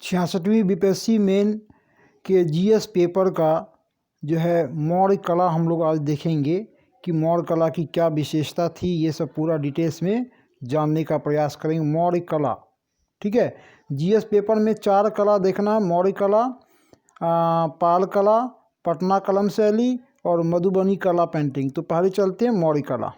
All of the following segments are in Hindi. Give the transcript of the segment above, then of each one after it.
66वीं बीपीएससी मेन के जीएस पेपर का जो है मौर्य कला हम लोग आज देखेंगे कि मौर्य कला की क्या विशेषता थी। ये सब पूरा डिटेल्स में जानने का प्रयास करेंगे। मौर्य कला, ठीक है। जीएस पेपर में 4 कला देखना: मौर्य कला, पाल कला, पटना कलम शैली और मधुबनी कला पेंटिंग। तो पहले चलते हैं मौर्य कला।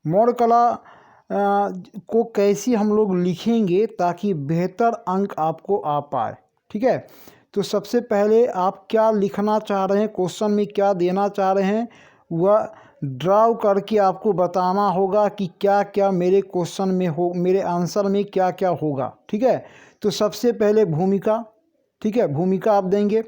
मौर्य कला को कैसे हम लोग लिखेंगे ताकि बेहतर अंक आपको आ पाए, ठीक है। तो सबसे पहले आप क्या लिखना चाह रहे हैं, क्वेश्चन में क्या देना चाह रहे हैं, वह ड्राव करके आपको बताना होगा कि क्या क्या मेरे क्वेश्चन में हो, मेरे आंसर में क्या क्या होगा, ठीक है। तो सबसे पहले भूमिका, ठीक है, भूमिका आप देंगे।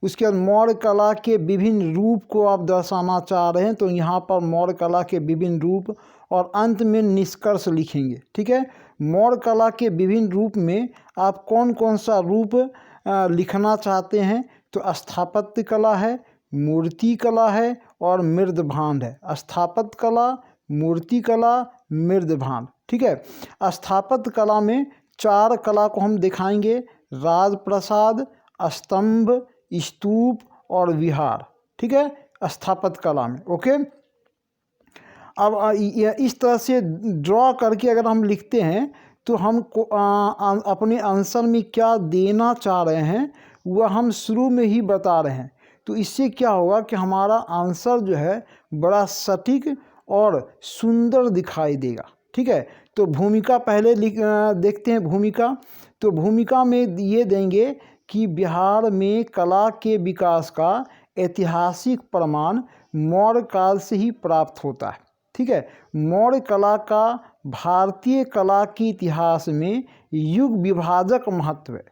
उसके बाद मौर्य कला के विभिन्न रूप को आप दर्शाना चाह रहे हैं, तो यहाँ पर मौर्य कला के विभिन्न रूप और अंत में निष्कर्ष लिखेंगे, ठीक है। मौर्य कला के विभिन्न रूप में आप कौन कौन सा रूप लिखना चाहते हैं, तो स्थापत्य कला है, मूर्ति कला है और मृदभांड है। स्थापत्य कला, मूर्ति कला, मृदभांड, ठीक है। स्थापत्य कला में 4 कला को हम दिखाएंगे: राजप्रसाद, स्तंभ, स्तूप और विहार, ठीक है, स्थापत्य कला में। ओके, अब इस तरह से ड्रॉ करके अगर हम लिखते हैं तो हम अपने आंसर में क्या देना चाह रहे हैं वह हम शुरू में ही बता रहे हैं। तो इससे क्या होगा कि हमारा आंसर जो है बड़ा सटीक और सुंदर दिखाई देगा, ठीक है। तो भूमिका पहले देखते हैं भूमिका। तो भूमिका में ये देंगे कि बिहार में कला के विकास का ऐतिहासिक प्रमाण मौर्य काल से ही प्राप्त होता है, ठीक है। मौर्य कला का भारतीय कला के इतिहास में युग विभाजक महत्व है।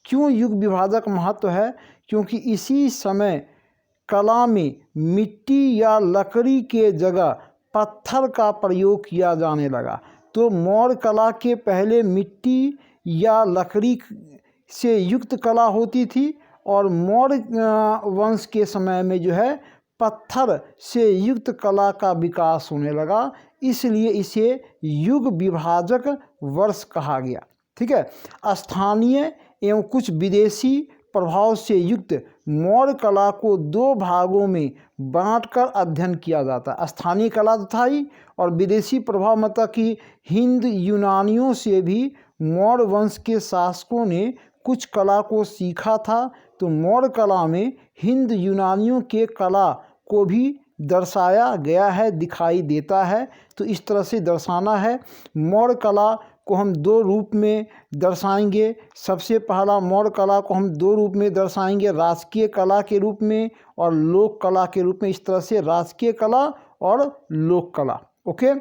क्यों युग विभाजक महत्व है? क्योंकि इसी समय कला में मिट्टी या लकड़ी के जगह पत्थर का प्रयोग किया जाने लगा। तो मौर्य कला के पहले मिट्टी या लकड़ी से युक्त कला होती थी और मौर्य वंश के समय में जो है पत्थर से युक्त कला का विकास होने लगा, इसलिए इसे युग विभाजक वर्ष कहा गया, ठीक है। स्थानीय एवं कुछ विदेशी प्रभाव से युक्त मौर्य कला को 2 भागों में बांटकर अध्ययन किया जाता है। स्थानीय कला तो था ही, और विदेशी प्रभाव मतलब कि हिंद यूनानियों से भी मौर्य वंश के शासकों ने कुछ कला को सीखा था। तो मौर्य कला में हिंद यूनानियों के कला को भी दर्शाया गया है, दिखाई देता है। तो इस तरह से दर्शाना है। मौर्य कला को हम 2 रूप में दर्शाएंगे। सबसे पहला मौर्य कला को हम 2 रूप में दर्शाएंगे: राजकीय कला के रूप में और लोक कला के रूप में। इस तरह से राजकीय कला और लोक कला। ओके,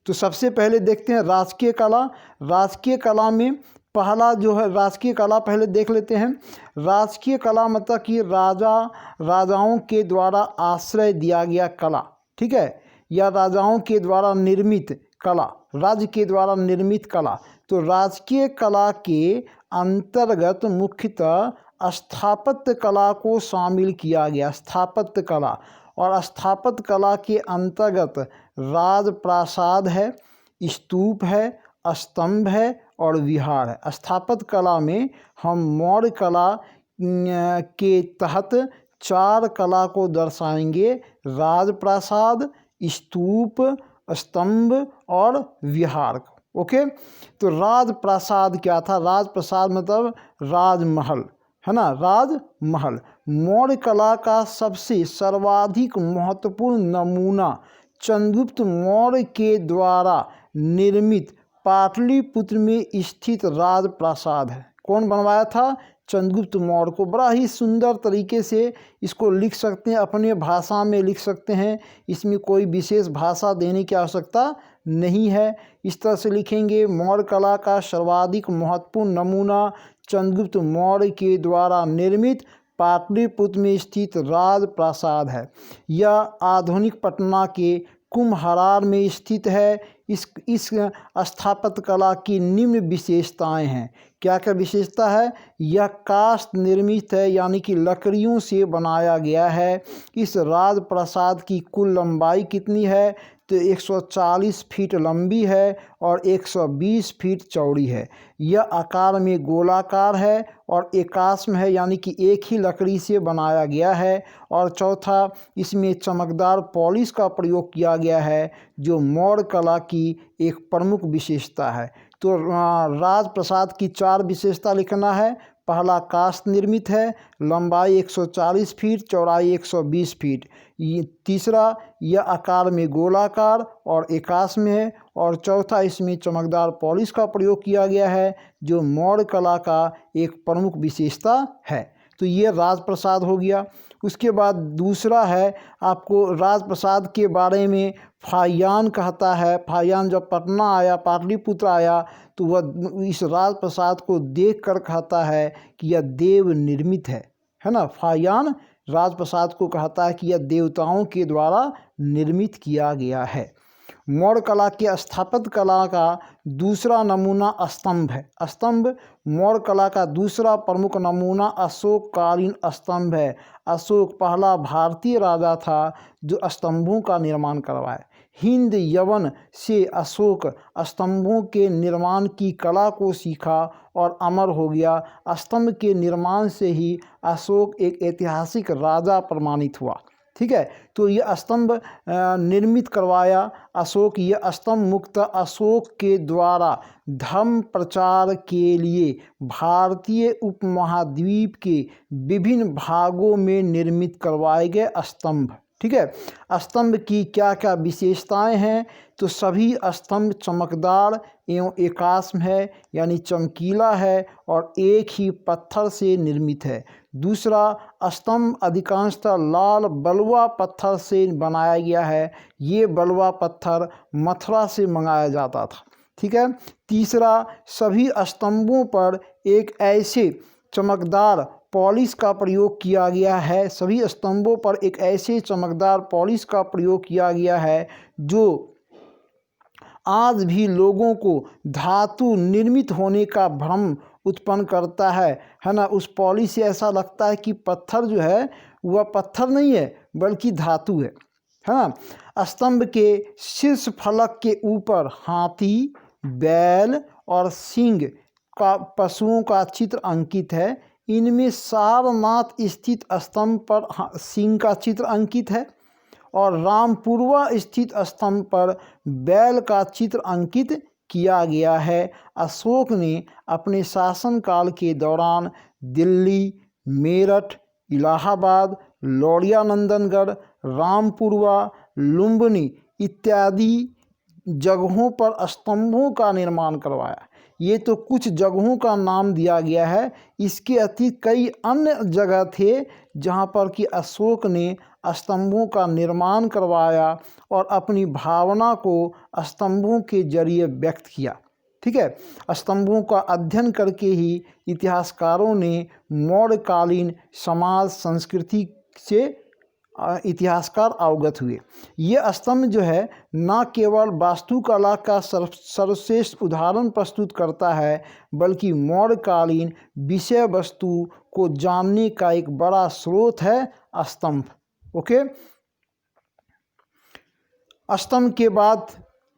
तो सबसे पहले देखते हैं राजकीय कला। राजकीय कला में पहला जो है राजकीय कला पहले देख लेते हैं। राजकीय कला मतलब कि राजाओं के द्वारा आश्रय दिया गया कला, ठीक है, या राजाओं के द्वारा निर्मित कला, राज्य के द्वारा निर्मित कला। तो राजकीय कला के अंतर्गत मुख्यतः स्थापत्य कला को शामिल किया गया। स्थापत्य कला, और स्थापत्य कला के अंतर्गत राजप्रासाद है, स्तूप है, स्तंभ है और विहार है। स्थापत्य कला में हम मौर्य कला के तहत 4 कला को दर्शाएंगे: राजप्रासाद, स्तूप, स्तंभ और विहार। ओके, तो राजप्रासाद क्या था? राजप्रासाद मतलब राजमहल, है ना, राजमहल। मौर्य कला का सबसे सर्वाधिक महत्वपूर्ण नमूना चंद्रगुप्त मौर्य के द्वारा निर्मित पाटलिपुत्र में स्थित राजप्रासाद है। कौन बनवाया था? चंद्रगुप्त मौर्य को। बड़ा ही सुंदर तरीके से इसको लिख सकते हैं, अपने भाषा में लिख सकते हैं, इसमें कोई विशेष भाषा देने की आवश्यकता नहीं है। इस तरह से लिखेंगे: मौर्य कला का सर्वाधिक महत्वपूर्ण नमूना चंद्रगुप्त मौर्य के द्वारा निर्मित पाटलिपुत्र में स्थित राजप्रासाद है। यह आधुनिक पटना के कुम्हरार में स्थित है। इस स्थापत्य कला की निम्न विशेषताएं हैं। क्या क्या विशेषता है? यह काष्ठ निर्मित है, यानी कि लकड़ियों से बनाया गया है। इस राजप्रासाद की कुल लंबाई कितनी है? तो 140 फीट लंबी है और 120 फीट चौड़ी है। यह आकार में गोलाकार है और एकाश्म है, यानी कि एक ही लकड़ी से बनाया गया है। और चौथा, इसमें चमकदार पॉलिश का प्रयोग किया गया है, जो मौर्य कला की एक प्रमुख विशेषता है। तो राजप्रासाद की 4 विशेषता लिखना है। पहला, काष्ठ निर्मित है, लंबाई 140 फीट, चौड़ाई 120 फीट। तीसरा, यह आकार में गोलाकार और एकाश्म है। और चौथा, इसमें चमकदार पॉलिश का प्रयोग किया गया है, जो मौर्य कला का एक प्रमुख विशेषता है। तो ये राजप्रासाद हो गया। उसके बाद दूसरा है, आपको राजप्रासाद के बारे में फाहियान कहता है। फाहियान जब पटना आया, पाटलिपुत्र आया, तो वह इस राजप्रासाद को देखकर कहता है कि यह देव निर्मित है ना। फाहियान राजप्रासाद को कहता है कि यह देवताओं के द्वारा निर्मित किया गया है। मौर्य कला के स्थापत्य कला का दूसरा नमूना स्तंभ है। स्तंभ मौर्य कला का दूसरा प्रमुख नमूना अशोककालीन स्तंभ है। अशोक पहला भारतीय राजा था जो स्तंभों का निर्माण करवाए। हिंद यवन से अशोक स्तंभों के निर्माण की कला को सीखा और अमर हो गया। स्तंभ के निर्माण से ही अशोक एक ऐतिहासिक राजा प्रमाणित हुआ। ठीक है, तो ये स्तंभ निर्मित करवाया अशोक। ये स्तंभ मुक्त अशोक के द्वारा धर्म प्रचार के लिए भारतीय उपमहाद्वीप के विभिन्न भागों में निर्मित करवाए गए स्तंभ। ठीक है, स्तंभ की क्या क्या विशेषताएं हैं? तो सभी स्तंभ चमकदार एवं एकाश्म है, यानी चमकीला है और एक ही पत्थर से निर्मित है। दूसरा, स्तंभ अधिकांशतः लाल बलुआ पत्थर से बनाया गया है। ये बलुआ पत्थर मथुरा से मंगाया जाता था। ठीक है। तीसरा, सभी स्तंभों पर एक ऐसे चमकदार पॉलिश का प्रयोग किया गया है। सभी स्तंभों पर एक ऐसे चमकदार पॉलिश का प्रयोग किया गया है जो आज भी लोगों को धातु निर्मित होने का भ्रम उत्पन्न करता है ना। उस पॉलिश से ऐसा लगता है कि पत्थर जो है वह पत्थर नहीं है बल्कि धातु है ना। स्तंभ के शीर्ष फलक के ऊपर हाथी, बैल और सिंह का पशुओं का चित्र अंकित है। इनमें सारनाथ स्थित स्तंभ पर सिंह का चित्र अंकित है और रामपुरवा स्थित स्तंभ पर बैल का चित्र अंकित किया गया है। अशोक ने अपने शासनकाल के दौरान दिल्ली, मेरठ, इलाहाबाद, लौड़िया नंदनगढ़, रामपुरवा, लुम्बिनी इत्यादि जगहों पर स्तंभों का निर्माण करवाया। ये तो कुछ जगहों का नाम दिया गया है। इसके अतिरिक्त कई अन्य जगह थे जहाँ पर कि अशोक ने स्तंभों का निर्माण करवाया और अपनी भावना को स्तंभों के जरिए व्यक्त किया। ठीक है, स्तंभों का अध्ययन करके ही इतिहासकारों ने मौर्यकालीन समाज संस्कृति से इतिहासकार अवगत हुए। ये स्तंभ जो है न केवल वास्तुकला का सर्वश्रेष्ठ उदाहरण प्रस्तुत करता है बल्कि मौर्यकालीन विषय वस्तु को जानने का एक बड़ा स्रोत है स्तंभ। ओके, स्तंभ के बाद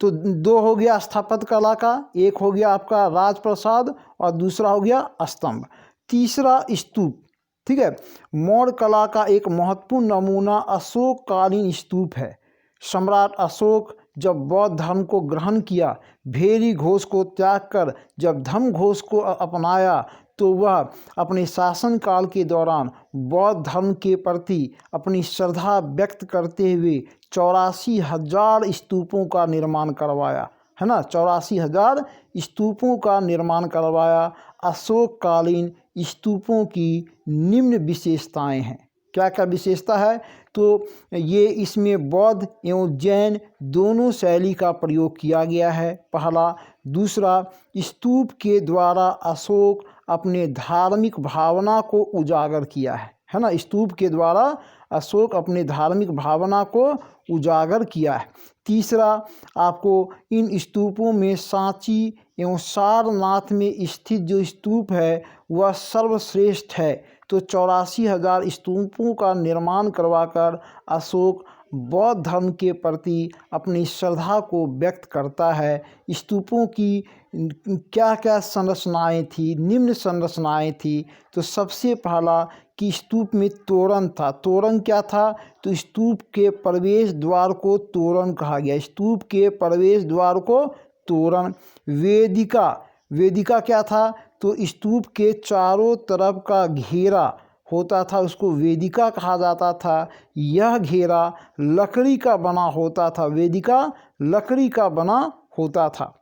तो 2 हो गया स्थापत्य कला का, एक हो गया आपका राजप्रासाद और दूसरा हो गया स्तंभ। तीसरा स्तूप। ठीक है, मौर्य कला का एक महत्वपूर्ण नमूना अशोककालीन स्तूप है। सम्राट अशोक जब बौद्ध धर्म को ग्रहण किया, भेरी घोष को त्याग कर जब धम्म घोष को अपनाया, तो वह अपने शासनकाल के दौरान बौद्ध धर्म के प्रति अपनी श्रद्धा व्यक्त करते हुए 84,000 स्तूपों का निर्माण करवाया है ना। 84,000 स्तूपों का निर्माण करवाया। अशोककालीन स्तूपों की निम्न विशेषताएं हैं। क्या क्या विशेषता है? तो ये इसमें बौद्ध एवं जैन दोनों शैली का प्रयोग किया गया है, पहला। दूसरा, स्तूप के द्वारा अशोक अपने धार्मिक भावना को उजागर किया है ना। स्तूप के द्वारा अशोक अपने धार्मिक भावना को उजागर किया है। तीसरा, आपको इन स्तूपों में सांची एवं सारनाथ में स्थित जो स्तूप है वह सर्वश्रेष्ठ है। तो 84,000 स्तूपों का निर्माण करवाकर अशोक बौद्ध धर्म के प्रति अपनी श्रद्धा को व्यक्त करता है। स्तूपों की क्या क्या संरचनाएं थी, निम्न संरचनाएं थी। तो सबसे पहला कि स्तूप में तोरण था। तोरण क्या था? तो स्तूप के प्रवेश द्वार को तोरण कहा गया। स्तूप के प्रवेश द्वार को तोरण। वेदिका, वेदिका क्या था? तो स्तूप के चारों तरफ का घेरा होता था, उसको वेदिका कहा जाता था। यह घेरा लकड़ी का बना होता था। वेदिका लकड़ी का बना होता था।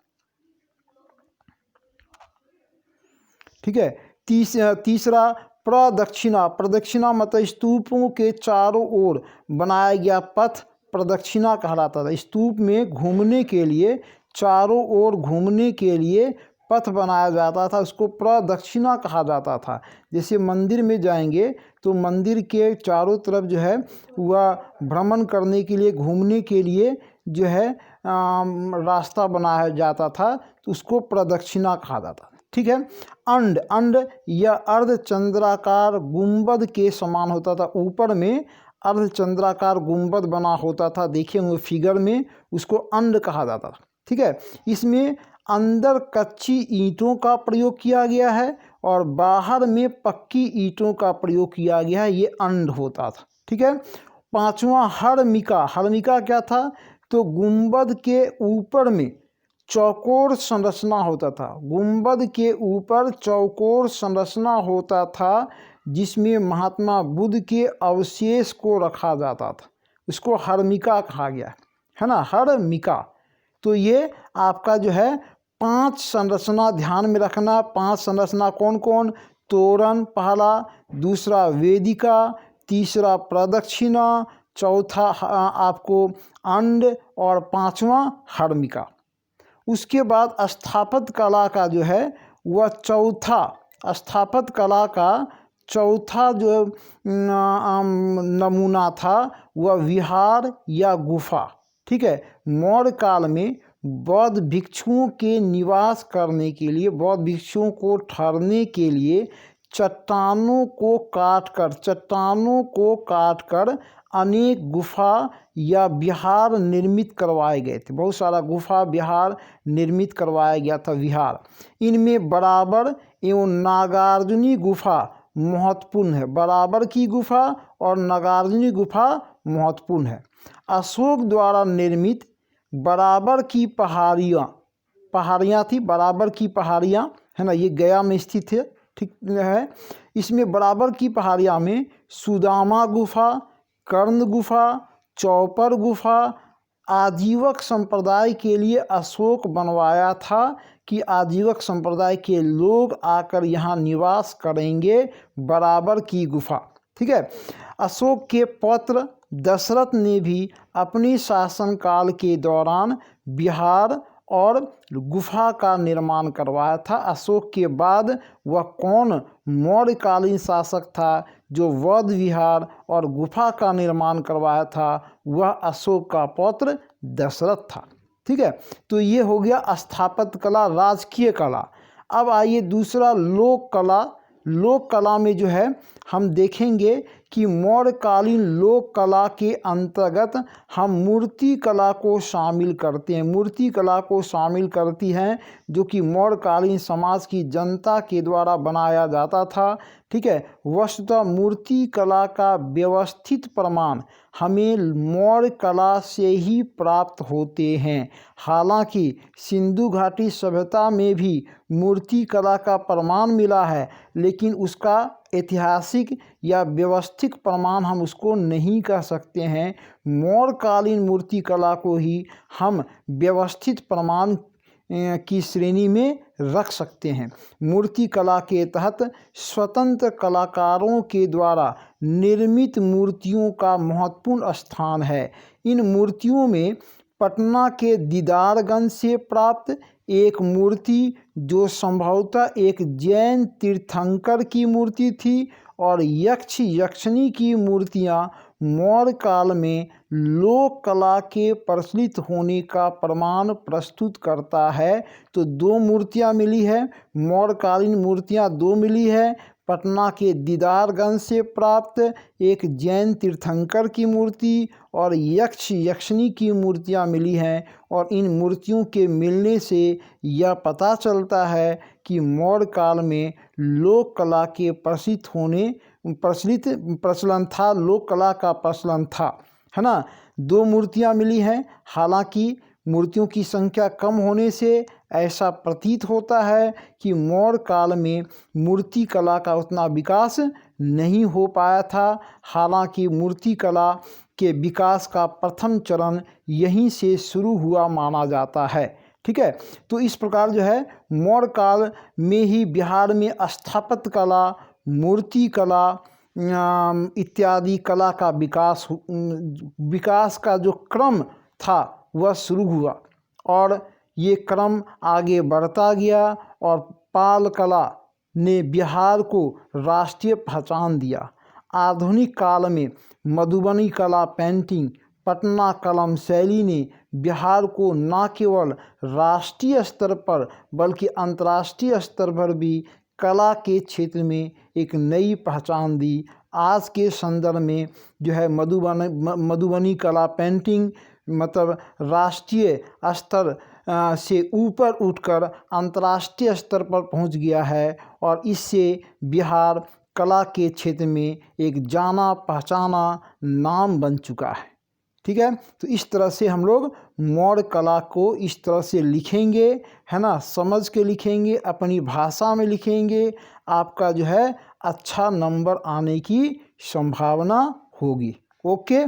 ठीक है। तीसरा प्रदक्षिणा। प्रदक्षिणा मतलब स्तूपों के चारों ओर बनाया गया पथ प्रदक्षिणा कहलाता था। स्तूप में घूमने के लिए, चारों ओर घूमने के लिए पथ बनाया जाता था, उसको प्रदक्षिणा कहा जाता था। जैसे मंदिर में जाएंगे तो मंदिर के चारों तरफ जो है वह भ्रमण करने के लिए, घूमने के लिए जो है रास्ता बनाया जाता था, तो उसको प्रदक्षिणा कहा जाता था। ठीक है। अंड, अंड या अर्धचंद्राकार गुंबद के समान होता था। ऊपर में अर्धचंद्राकार गुंबद बना होता था, देखे हुए फिगर में, उसको अंड कहा जाता था। ठीक है। इसमें अंदर कच्ची ईंटों का प्रयोग किया गया है और बाहर में पक्की ईंटों का प्रयोग किया गया है, ये अंड होता था। ठीक है। पांचवा हर्मिका। हर्मिका क्या था? तो गुंबद के ऊपर में चौकोर संरचना होता था। गुंबद के ऊपर चौकोर संरचना होता था जिसमें महात्मा बुद्ध के अवशेष को रखा जाता था, उसको हर्मिका कहा गया है ना, हर्मिका। तो ये आपका जो है 5 संरचना ध्यान में रखना। 5 संरचना कौन कौन? तोरण पहला, दूसरा वेदिका, तीसरा प्रदक्षिणा, चौथा आपको अंड और पांचवा हर्मिका। उसके बाद स्थापत्य कला का जो है वह चौथा, स्थापत्य कला का चौथा जो नमूना था वह विहार या गुफा। ठीक है। मौर्य काल में बौद्ध भिक्षुओं के निवास करने के लिए, बौद्ध भिक्षुओं को ठहरने के लिए चट्टानों को काटकर अनेक गुफा या विहार निर्मित करवाए गए थे। बहुत सारा गुफा विहार निर्मित करवाया गया था, विहार। इनमें बराबर एवं नागार्जुनी गुफा महत्वपूर्ण है। बराबर की गुफा और नागार्जुनी गुफा महत्वपूर्ण है। अशोक द्वारा निर्मित बराबर की पहाड़ियाँ थी, बराबर की पहाड़ियाँ है ना, ये गया में स्थित है। ठीक है। इसमें बराबर की पहाड़ियाँ में सुदामा गुफा, कर्ण गुफा, चौपर गुफा आजीवक संप्रदाय के लिए अशोक बनवाया था कि आजीवक संप्रदाय के लोग आकर यहाँ निवास करेंगे। बराबर की गुफा। ठीक है। अशोक के पौत्र दशरथ ने भी अपनी शासनकाल के दौरान विहार और गुफा का निर्माण करवाया था। अशोक के बाद वह कौन मौर्यकालीन शासक था जो बौद्ध विहार और गुफा का निर्माण करवाया था? वह अशोक का पौत्र दशरथ था। ठीक है। तो ये हो गया स्थापत्य कला, राजकीय कला। अब आइए दूसरा लोक कला। लोक कला में जो है हम देखेंगे कि मौर्यकालीन लोक कला के अंतर्गत हम मूर्ति कला को शामिल करते हैं। मूर्ति कला को शामिल करती हैं जो कि मौर्यकालीन समाज की जनता के द्वारा बनाया जाता था। ठीक है। वस्तुतः मूर्ति कला का व्यवस्थित प्रमाण हमें मौर्य कला से ही प्राप्त होते हैं। हालांकि सिंधु घाटी सभ्यता में भी मूर्ति कला का प्रमाण मिला है, लेकिन उसका ऐतिहासिक या व्यवस्थित प्रमाण हम उसको नहीं कह सकते हैं। मौर्यकालीन मूर्ति कला को ही हम व्यवस्थित प्रमाण की श्रेणी में रख सकते हैं। मूर्ति कला के तहत स्वतंत्र कलाकारों के द्वारा निर्मित मूर्तियों का महत्वपूर्ण स्थान है। इन मूर्तियों में पटना के दीदारगंज से प्राप्त एक मूर्ति जो संभवतः एक जैन तीर्थंकर की मूर्ति थी, और यक्ष यक्षिणी की मूर्तियाँ मौर्य काल में लोक कला के प्रचलित होने का प्रमाण प्रस्तुत करता है। तो दो मूर्तियाँ मिली है, मौर्यकालीन मूर्तियाँ दो मिली है। पटना के दीदारगंज से प्राप्त एक जैन तीर्थंकर की मूर्ति और यक्ष यक्षिणी की मूर्तियाँ मिली हैं, और इन मूर्तियों के मिलने से यह पता चलता है कि मौर्य काल में लोक कला के प्रचलन था, लोक कला का प्रचलन था, है ना। दो मूर्तियाँ मिली हैं, हालांकि मूर्तियों की संख्या कम होने से ऐसा प्रतीत होता है कि मौर्य काल में मूर्ति कला का उतना विकास नहीं हो पाया था। हालांकि मूर्ति कला के विकास का प्रथम चरण यहीं से शुरू हुआ माना जाता है। ठीक है, तो इस प्रकार जो है मौर्य काल में ही बिहार में स्थापत्य कला, मूर्ति कला इत्यादि कला का विकास का जो क्रम था वह शुरू हुआ, और ये क्रम आगे बढ़ता गया, और पाल कला ने बिहार को राष्ट्रीय पहचान दिया। आधुनिक काल में मधुबनी कला, पेंटिंग, पटना कलम शैली ने बिहार को न केवल राष्ट्रीय स्तर पर बल्कि अंतर्राष्ट्रीय स्तर पर भी कला के क्षेत्र में एक नई पहचान दी। आज के संदर्भ में जो है मधुबनी कला, पेंटिंग मतलब राष्ट्रीय स्तर से ऊपर उठकर अंतर्राष्ट्रीय स्तर पर पहुंच गया है, और इससे बिहार कला के क्षेत्र में एक जाना पहचाना नाम बन चुका है। ठीक है, तो इस तरह से हम लोग मौर्य कला को इस तरह से लिखेंगे, है ना, समझ के लिखेंगे, अपनी भाषा में लिखेंगे, आपका जो है अच्छा नंबर आने की संभावना होगी। ओके।